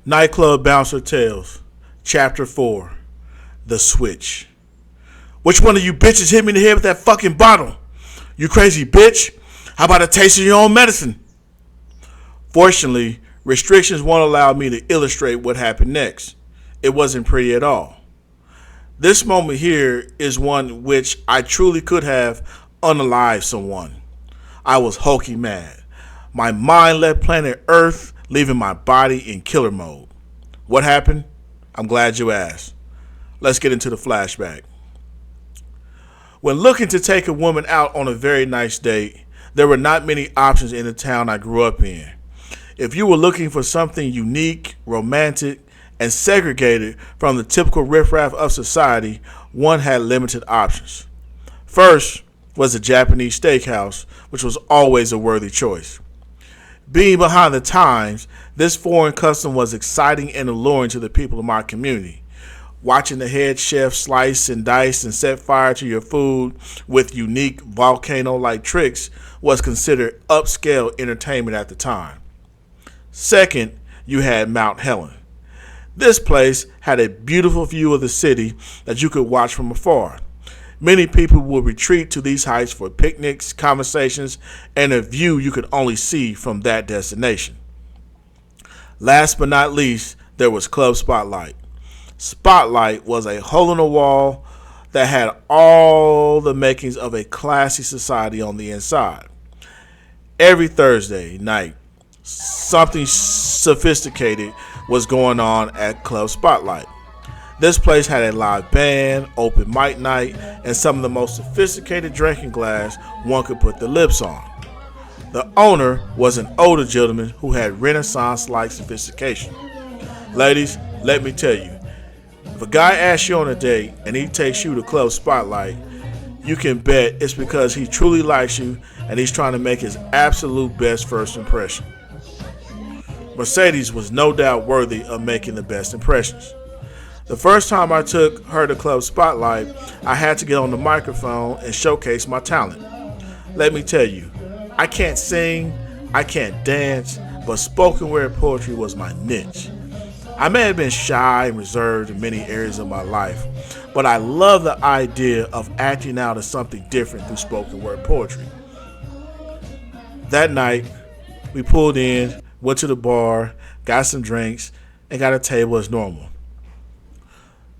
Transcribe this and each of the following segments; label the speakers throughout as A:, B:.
A: Nightclub Bouncer Tales, Chapter 4, The Switch. Which one of you bitches hit me in the head with that fucking bottle? You crazy bitch? How about a taste of your own medicine? Fortunately, restrictions won't allow me to illustrate what happened next. It wasn't pretty at all. This moment here is one which I truly could have unalived someone. I was hulky mad. My mind left planet Earth, leaving my body in killer mode. What happened? I'm glad you asked. Let's get into the flashback. When looking to take a woman out on a very nice date, there were not many options in the town I grew up in. If you were looking for something unique, romantic, and segregated from the typical riffraff of society, one had limited options. First was a Japanese steakhouse, which was always a worthy choice. Being behind the times, this foreign custom was exciting and alluring to the people of my community. Watching the head chef slice and dice and set fire to your food with unique volcano-like tricks was considered upscale entertainment at the time. Second, you had Mount Helen. This place had a beautiful view of the city that you could watch from afar. Many people would retreat to these heights for picnics, conversations, and a view you could only see from that destination. Last but not least, there was Club Spotlight. Spotlight was a hole in the wall that had all the makings of a classy society on the inside. Every Thursday night, something sophisticated was going on at Club Spotlight. This place had a live band, open mic night, and some of the most sophisticated drinking glass one could put their lips on. The owner was an older gentleman who had Renaissance-like sophistication. Ladies, let me tell you, if a guy asks you on a date and he takes you to Club Spotlight, you can bet it's because he truly likes you and he's trying to make his absolute best first impression. Mercedes was no doubt worthy of making the best impressions. The first time I took her to Club Spotlight, I had to get on the microphone and showcase my talent. Let me tell you, I can't sing, I can't dance, but spoken word poetry was my niche. I may have been shy and reserved in many areas of my life, but I love the idea of acting out as something different through spoken word poetry. That night, we pulled in, went to the bar, got some drinks, and got a table as normal.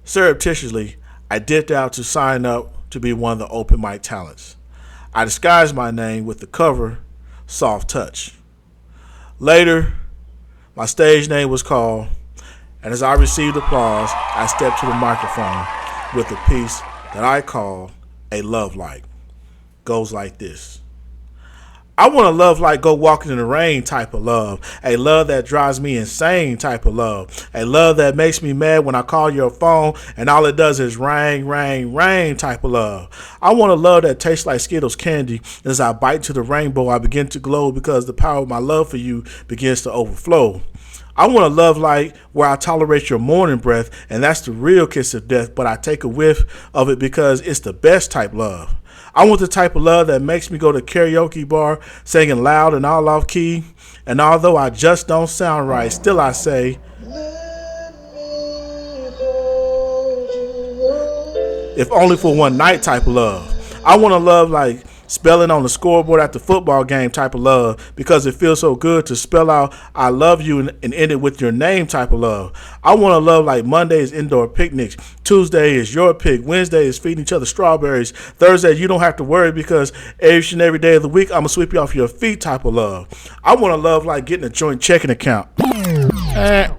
A: Surreptitiously, I dipped out to sign up to be one of the open mic talents. I disguised my name with the cover, Soft Touch. Later, my stage name was called, and as I received applause, I stepped to the microphone with a piece that I call a love light. Goes like this. I want a love like go walking in the rain type of love. A love that drives me insane type of love. A love that makes me mad when I call your phone and all it does is ring, ring, ring type of love. I want a love that tastes like Skittles candy. As I bite to the rainbow, I begin to glow because the power of my love for you begins to overflow. I want a love like where I tolerate your morning breath, and that's the real kiss of death, but I take a whiff of it because it's the best type love. I want the type of love that makes me go to karaoke bar singing loud and all off key. And although I just don't sound right, still I say, if only for one night type of love. I want a love like spelling on the scoreboard at the football game type of love because it feels so good to spell out I love you and end it with your name type of love. I want a love like Monday is indoor picnics, Tuesday is your pick, Wednesday is feeding each other strawberries, Thursday you don't have to worry because each and every day of the week I'm going to sweep you off your feet type of love. I want a love like getting a joint checking account.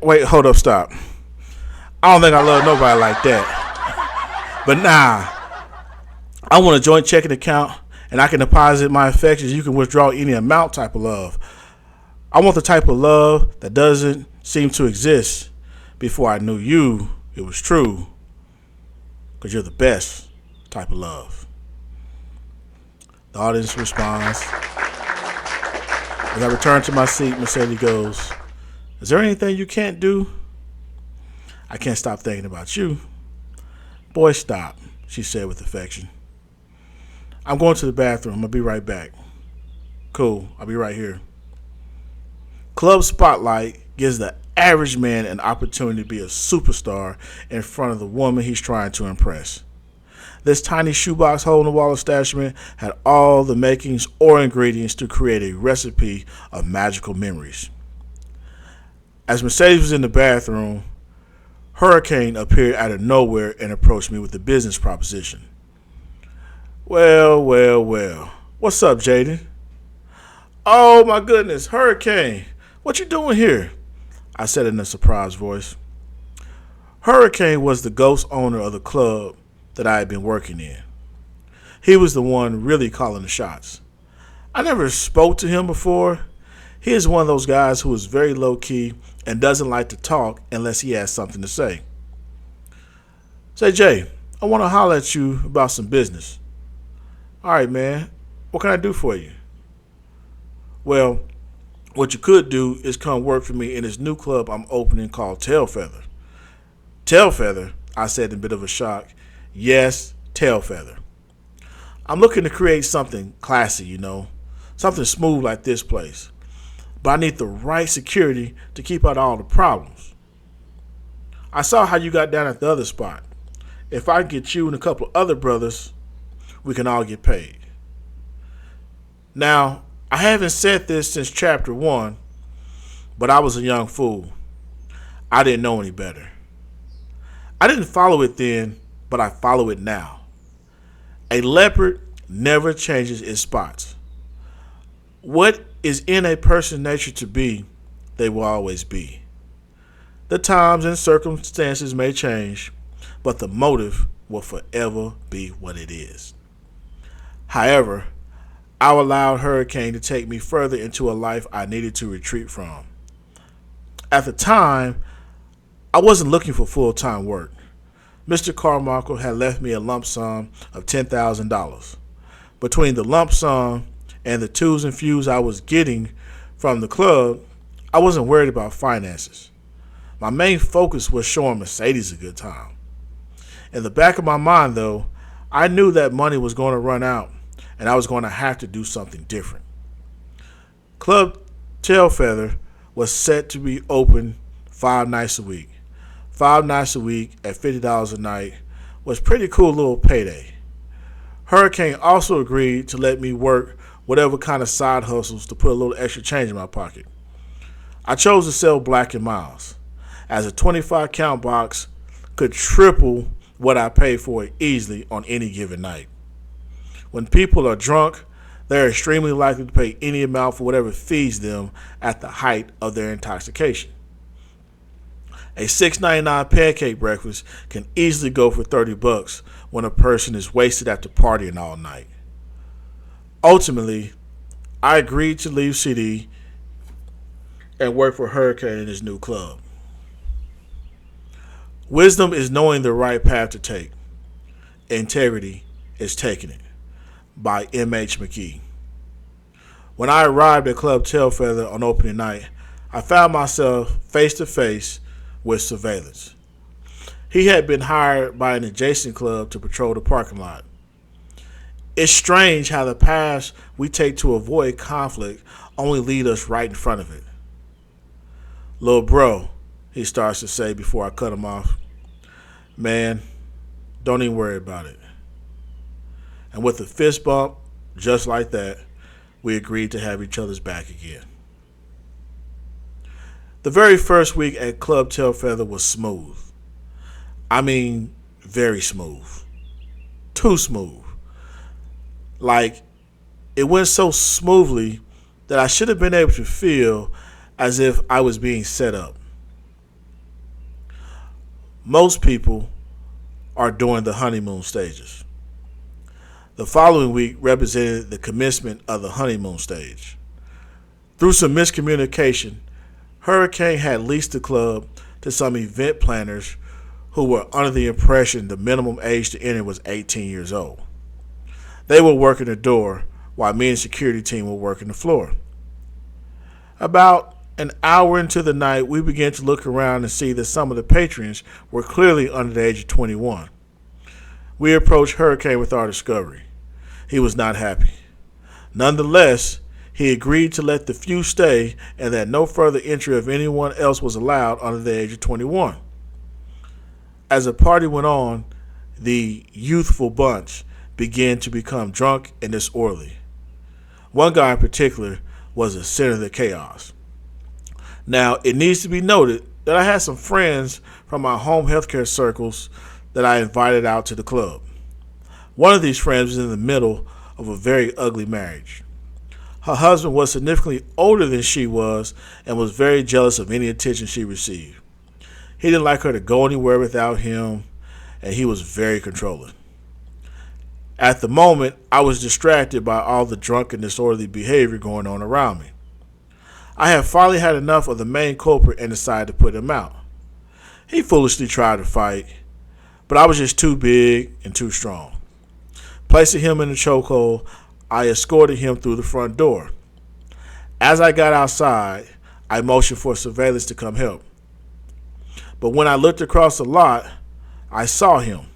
A: Wait, hold up, stop. I don't think I love nobody like that. But nah, I want a joint checking account and I can deposit my affections. You can withdraw any amount type of love. I want the type of love that doesn't seem to exist. Before I knew you, it was true. Because you're the best type of love. The audience responds. As I return to my seat, Mercedes goes, is there anything you can't do? I can't stop thinking about you. Boy, stop, she said with affection. I'm going to the bathroom. I'll be right back. Cool. I'll be right here. Club Spotlight gives the average man an opportunity to be a superstar in front of the woman he's trying to impress. This tiny shoebox hole in the wall establishment had all the makings or ingredients to create a recipe of magical memories. As Mercedes was in the bathroom, Hurricane appeared out of nowhere and approached me with a business proposition. Well. What's up, Jayden? Oh my goodness, Hurricane. What you doing here? I said in a surprised voice. Hurricane was the ghost owner of the club that I had been working in. He was the one really calling the shots. I never spoke to him before. He is one of those guys who is very low key and doesn't like to talk unless he has something to say. Say, Jay, I want to holler at you about some business. All right, man. What can I do for you? Well, what you could do is come work for me in this new club I'm opening called Tailfeather. Tailfeather? I said in a bit of a shock. Yes, Tailfeather. I'm looking to create something classy, something smooth like this place. But I need the right security to keep out all the problems. I saw how you got down at the other spot. If I get you and a couple of other brothers, we can all get paid. Now, I haven't said this since chapter 1, but I was a young fool. I didn't know any better. I didn't follow it then, but I follow it now. A leopard never changes its spots. What is in a person's nature to be, they will always be. The times and circumstances may change, but the motive will forever be what it is. However, I allowed Hurricane to take me further into a life I needed to retreat from. At the time, I wasn't looking for full-time work. Mr. Carmichael had left me a lump sum of $10,000. Between the lump sum and the twos and fews I was getting from the club, I wasn't worried about finances. My main focus was showing Mercedes a good time. In the back of my mind, though, I knew that money was going to run out and I was going to have to do something different. Club Tailfeather was set to be open 5 nights a week. 5 nights a week at $50 a night was pretty cool little payday. Hurricane also agreed to let me work whatever kind of side hustles to put a little extra change in my pocket. I chose to sell Black and Miles, as a 25 count box could triple what I paid for it easily on any given night. When people are drunk, they are extremely likely to pay any amount for whatever feeds them at the height of their intoxication. A $6.99 pancake breakfast can easily go for $30 when a person is wasted after partying all night. Ultimately, I agreed to leave CD and work for Hurricane in his new club. Wisdom is knowing the right path to take. Integrity is taking it. By M.H. McKee. When I arrived at Club Tailfeather on opening night, I found myself face to face with surveillance. He had been hired by an adjacent club to patrol the parking lot. It's strange how the paths we take to avoid conflict only lead us right in front of it. Lil' bro, he starts to say before I cut him off. Man, don't even worry about it. And with a fist bump, just like that, we agreed to have each other's back again. The very first week at Club Tailfeather was smooth. I mean, very smooth. Too smooth. Like, it went so smoothly that I should have been able to feel as if I was being set up. Most people are doing the honeymoon stages. The following week represented the commencement of the honeymoon stage. Through some miscommunication, Hurricane had leased the club to some event planners who were under the impression the minimum age to enter was 18 years old. They were working the door while me and the security team were working the floor. About an hour into the night, we began to look around and see that some of the patrons were clearly under the age of 21. We approached Hurricane with our discovery. He was not happy. Nonetheless, He agreed to let the few stay and that no further entry of anyone else was allowed under the age of 21. As the party went on, the youthful bunch began to become drunk and disorderly. One guy in particular was the center of the chaos. Now, it needs to be noted that I had some friends from my home healthcare circles that I invited out to the club. One of these friends was in the middle of a very ugly marriage. Her husband was significantly older than she was and was very jealous of any attention she received. He didn't like her to go anywhere without him, and he was very controlling. At the moment, I was distracted by all the drunk and disorderly behavior going on around me. I had finally had enough of the main culprit and decided to put him out. He foolishly tried to fight, but I was just too big and too strong. Placing him in the chokehold, I escorted him through the front door. As I got outside, I motioned for surveillance to come help. But when I looked across the lot, I saw him,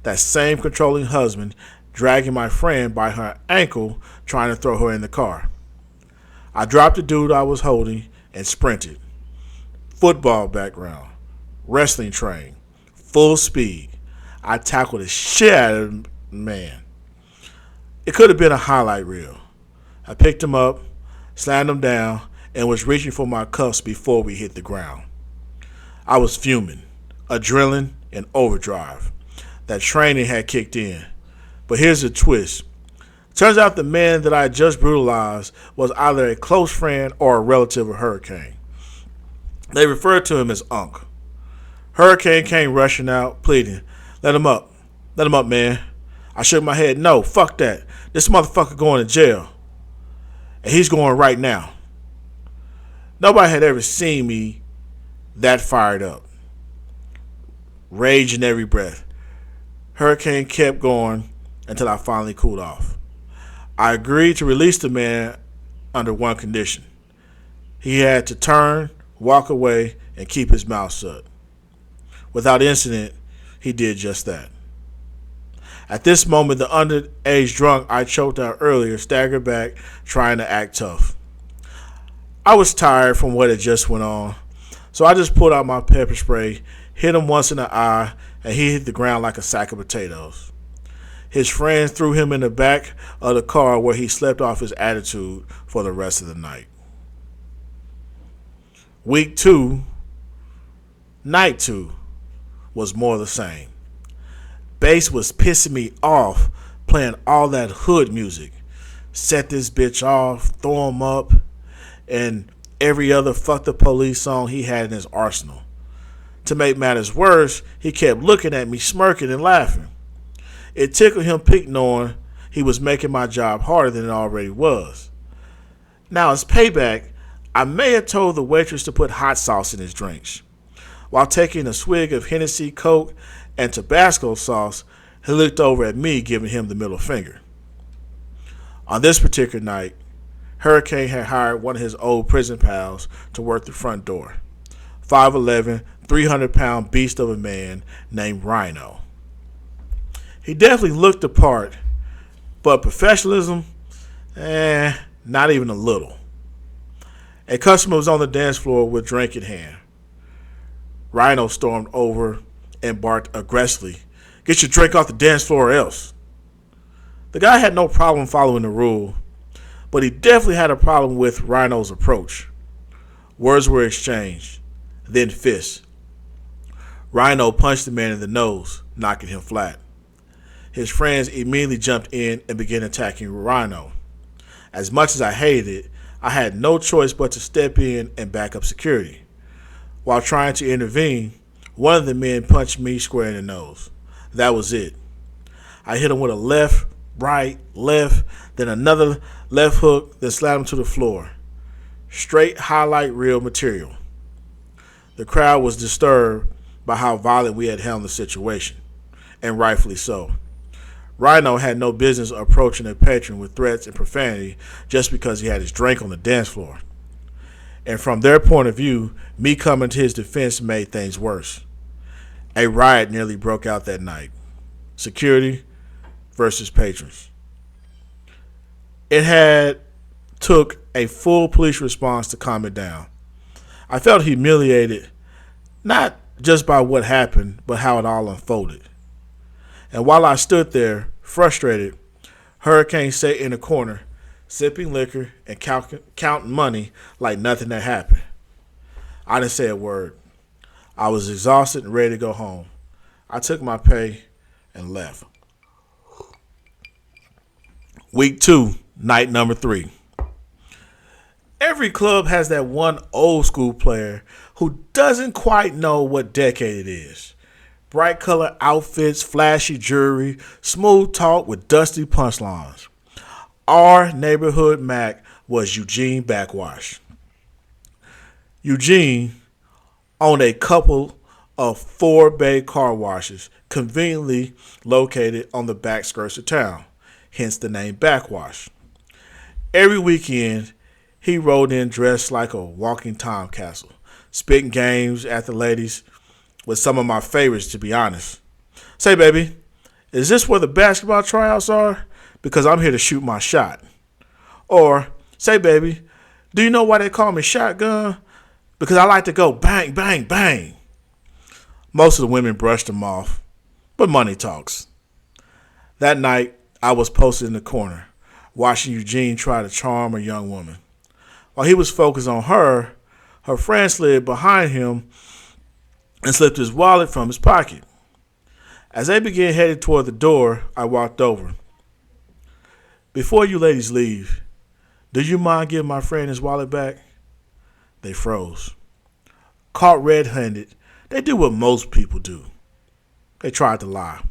A: that same controlling husband, dragging my friend by her ankle, trying to throw her in the car. I dropped the dude I was holding and sprinted. Football background, wrestling train, full speed. I tackled the shit out of the man. It could have been a highlight reel. I picked him up, slammed him down, and was reaching for my cuffs before we hit the ground. I was fuming, adrenaline in overdrive. That training had kicked in. But here's the twist. Turns out the man that I had just brutalized was either a close friend or a relative of Hurricane. They referred to him as Unc. Hurricane came rushing out, pleading, Let him up, man." I shook my head. "No, fuck that. This motherfucker going to jail. And he's going right now." Nobody had ever seen me that fired up. Rage in every breath. Hurricane kept going until I finally cooled off. I agreed to release the man under one condition. He had to turn, walk away, and keep his mouth shut. Without incident, he did just that. At this moment, the underage drunk I choked out earlier staggered back, trying to act tough. I was tired from what had just went on, so I just pulled out my pepper spray, hit him once in the eye, and he hit the ground like a sack of potatoes. His friends threw him in the back of the car where he slept off his attitude for the rest of the night. Week 2, night 2, was more the same. Bass was pissing me off playing all that hood music. Set this bitch off, throw him up, and every other fuck the police song he had in his arsenal. To make matters worse, he kept looking at me, smirking and laughing. It tickled him pink knowing he was making my job harder than it already was. Now as payback, I may have told the waitress to put hot sauce in his drinks. While taking a swig of Hennessy, Coke, and Tabasco sauce, he looked over at me, giving him the middle finger. On this particular night, Hurricane had hired one of his old prison pals to work the front door. 5'11", 300-pound beast of a man named Rhino. He definitely looked the part, but professionalism, not even a little. A customer was on the dance floor with drink in hand. Rhino stormed over and barked aggressively, "Get your drink off the dance floor or else." The guy had no problem following the rule, but he definitely had a problem with Rhino's approach. Words were exchanged, then fists. Rhino punched the man in the nose, knocking him flat. His friends immediately jumped in and began attacking Rhino. As much as I hated it, I had no choice but to step in and back up security. While trying to intervene, one of the men punched me square in the nose. That was it. I hit him with a left, right, left, then another left hook, then slammed him to the floor. Straight highlight reel material. The crowd was disturbed by how violent we had handled the situation, and rightfully so. Rhino had no business approaching a patron with threats and profanity just because he had his drink on the dance floor. And from their point of view, me coming to his defense made things worse. A riot nearly broke out that night. Security versus patrons. It had took a full police response to calm it down. I felt humiliated, not just by what happened, but how it all unfolded. And while I stood there, frustrated, Hurricane sat in the corner, sipping liquor and counting money like nothing had happened. I didn't say a word. I was exhausted and ready to go home. I took my pay and left. Week 2, night number 3. Every club has that one old school player who doesn't quite know what decade it is. Bright color outfits, flashy jewelry, smooth talk with dusty punchlines. Our neighborhood Mac was Eugene Backwash. Eugene owned a couple of 4-bay car washes conveniently located on the back skirts of town, hence the name Backwash. Every weekend, he rode in dressed like a walking time capsule, spitting games at the ladies with some of my favorites, to be honest. Say, baby, is this where the basketball tryouts are? Because I'm here to shoot my shot. Or, say, baby, do you know why they call me Shotgun? Because I like to go bang, bang, bang. Most of the women brushed him off, but money talks. That night, I was posted in the corner, watching Eugene try to charm a young woman. While he was focused on her, her friend slid behind him and slipped his wallet from his pocket. As they began headed toward the door, I walked over. Before you ladies leave, do you mind giving my friend his wallet back? They froze. Caught red-handed, they did what most people do. They tried to lie.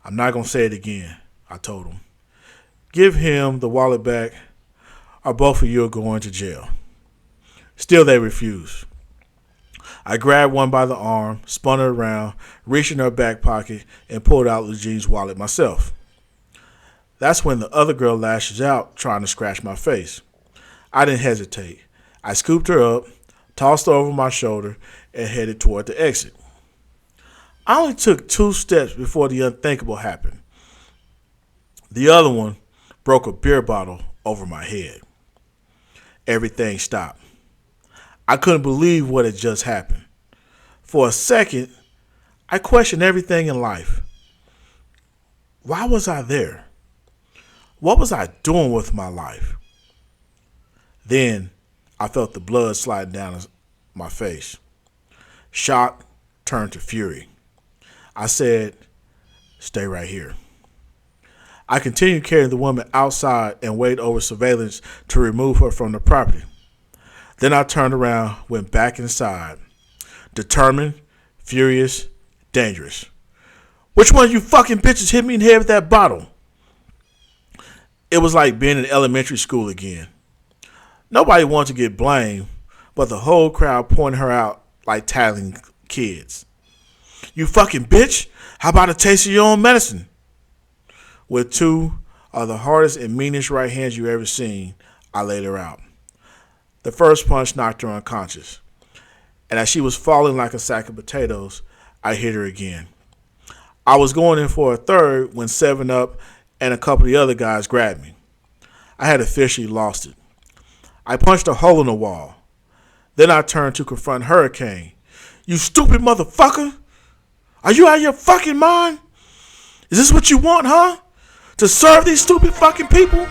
A: I'm not going to say it again, I told them. Give him the wallet back, or both of you are going to jail. Still, they refused. I grabbed one by the arm, spun her around, reached in her back pocket, and pulled out Eugene's wallet myself. That's when the other girl lashes out, trying to scratch my face. I didn't hesitate. I scooped her up, tossed her over my shoulder, and headed toward the exit. I only took 2 steps before the unthinkable happened. The other one broke a beer bottle over my head. Everything stopped. I couldn't believe what had just happened. For a second, I questioned everything in life. Why was I there? What was I doing with my life? Then I felt the blood sliding down my face. Shock turned to fury. I said, stay right here. I continued carrying the woman outside and waited over surveillance to remove her from the property. Then I turned around, went back inside. Determined, furious, dangerous. Which one of you fucking bitches hit me in the head with that bottle? It was like being in elementary school again. Nobody wanted to get blamed, but the whole crowd pointed her out like tattling kids. You fucking bitch, how about a taste of your own medicine? With 2 of the hardest and meanest right hands you ever seen, I laid her out. The first punch knocked her unconscious, and as she was falling like a sack of potatoes, I hit her again. I was going in for a third when 7-Up and a couple of the other guys grabbed me. I had officially lost it. I punched a hole in the wall. Then I turned to confront Hurricane. You stupid motherfucker! Are you out of your fucking mind? Is this what you want, huh? To serve these stupid fucking people?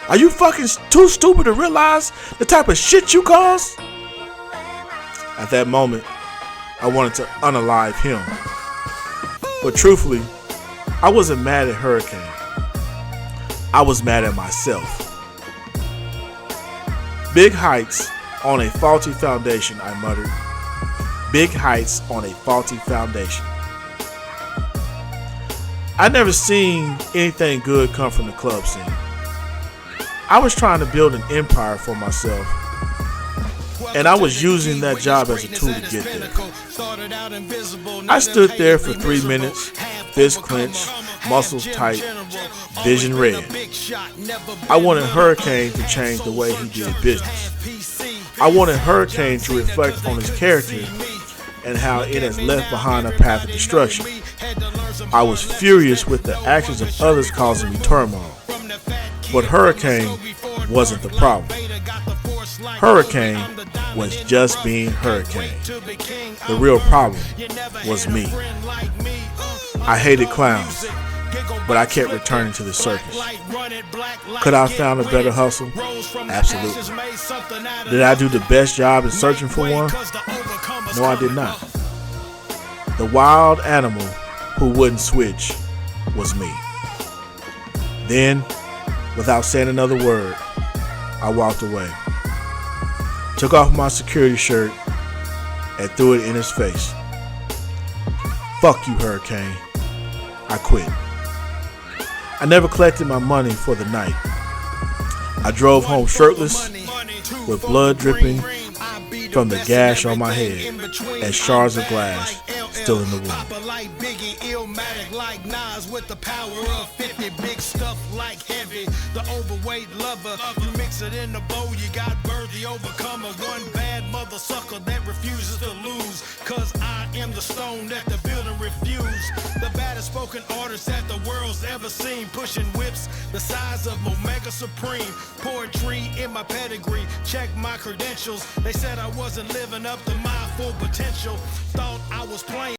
A: Are you fucking too stupid to realize the type of shit you cause? At that moment, I wanted to unalive him. But truthfully, I wasn't mad at Hurricane. I was mad at myself. Big heights on a faulty foundation, I muttered. Big heights on a faulty foundation. I never seen anything good come from the club scene. I was trying to build an empire for myself, and I was using that job as a tool to get there. I stood there for 3 minutes, fist clenched, muscles tight, vision red. I wanted Hurricane to change the way he did business. I wanted Hurricane to reflect on his character and how it has left behind a path of destruction. I was furious with the actions of others causing me turmoil. But Hurricane wasn't the problem. Hurricane was just being Hurricane. The real problem was me. I hated clowns, but I kept returning to the circus. Could I have found a better hustle? Absolutely. Did I do the best job in searching for one? No, I did not. The wild animal who wouldn't switch was me. Then, without saying another word, I walked away. Took off my security shirt and threw it in his face. Fuck you, Hurricane. I quit. I never collected my money for the night. I drove home shirtless, with blood dripping from the gash on my head and shards of glass still in the room. With the power of 50, big stuff like heavy. The overweight lover, you mix it in the bowl, you got Bird the overcomer. One bad mother sucker that refuses to lose, cause I am the stone that the building refused. The baddest spoken artist that the world's ever seen, pushing whips the size of Omega Supreme. Poetry in my pedigree, check my credentials. They said I wasn't living up to my full potential. Thought I was playing